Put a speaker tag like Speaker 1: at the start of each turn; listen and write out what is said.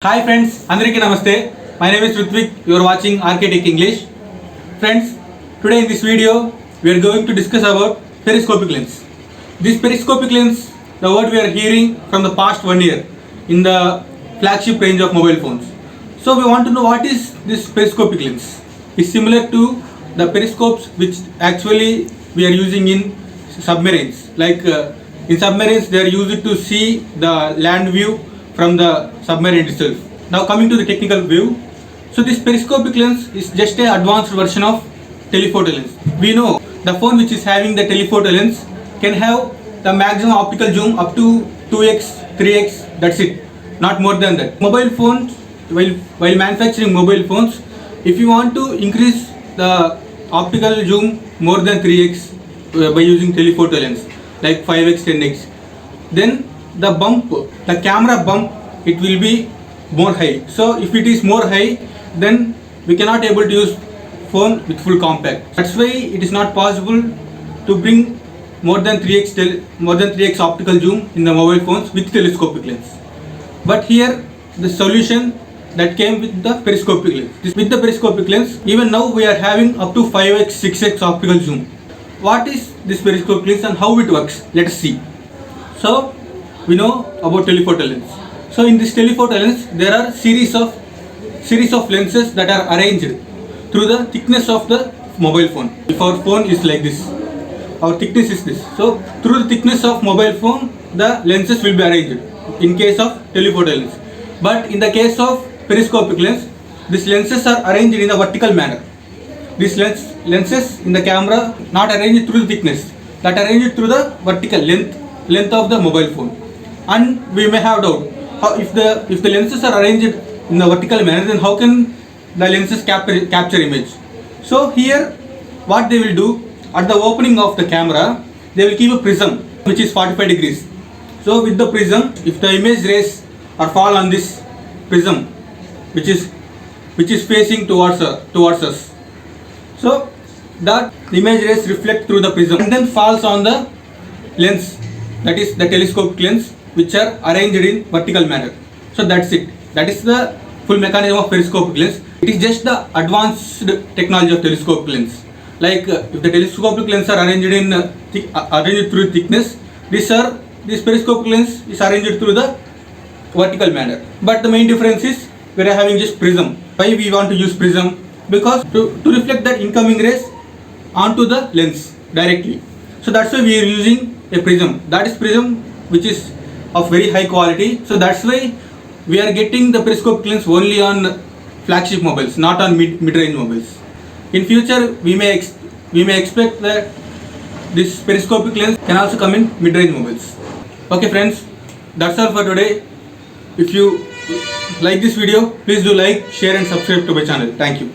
Speaker 1: Hi friends, Andariki Namaste. My name is Rutvik. You are watching Architect English. Friends, today in this video, we are going to discuss about periscopic lens. This periscopic lens, the word we are hearing from the past 1 year in the flagship range of mobile phones. So we want to know what is this periscopic lens. It's similar to the periscopes which actually we are using in submarines. In submarines, they are used to see the land view from the submarine itself. Now coming to the technical view, so this periscopic lens is just an advanced version of telephoto lens. We know the phone which is having the telephoto lens can have the maximum optical zoom up to 2x, 3x, that's it, not more than that. Mobile phones, while manufacturing mobile phones, if you want to increase the optical zoom more than 3x by using telephoto lens like 5x, 10x, then the camera bump, it will be more high. So if it is more high, then we cannot able to use phone with full compact. That's why it is not possible to bring more than 3x optical zoom in the mobile phones with telescopic lens. But here the solution that came with the periscopic lens. With the periscopic lens, even now we are having up to 5x, 6x optical zoom. What is this periscopic lens and how it works? Let us see. So we know about telephoto lens. So in this telephoto lens, there are series of lenses that are arranged through the thickness of the mobile phone. If our phone is like this, our thickness is this. So through the thickness of mobile phone, the lenses will be arranged in case of telephoto lens. But in the case of periscopic lens, these lenses are arranged in a vertical manner. These lenses in the camera not arranged through the thickness, that arranged through the vertical length of the mobile phone. And we may have doubt, how if the lenses are arranged in the vertical manner, then how can the lenses capture image? So here what they will do, at the opening of the camera, they will keep a prism which is 45 degrees. So with the prism, if the image rays are fall on this prism which is facing towards us, so that image rays reflect through the prism and then falls on the lens, that is the telescopic lens, which are arranged in vertical manner. So that's it. That is the full mechanism of periscopic lens. It is just the advanced technology of telescopic lens. If the telescopic lens are arranged through thickness, this periscopic lens is arranged through the vertical manner. But the main difference is we are having just prism. Why we want to use prism? Because to reflect that incoming rays onto the lens directly. So that's why we are using a prism. That is prism which is of very high quality. So that's why we are getting the periscopic lens only on flagship mobiles, not on mid-range mobiles. In future, we may expect that this periscopic lens can also come in mid-range mobiles. Okay friends, that's all for today. If you like this video, please do like, share and subscribe to my channel. Thank you.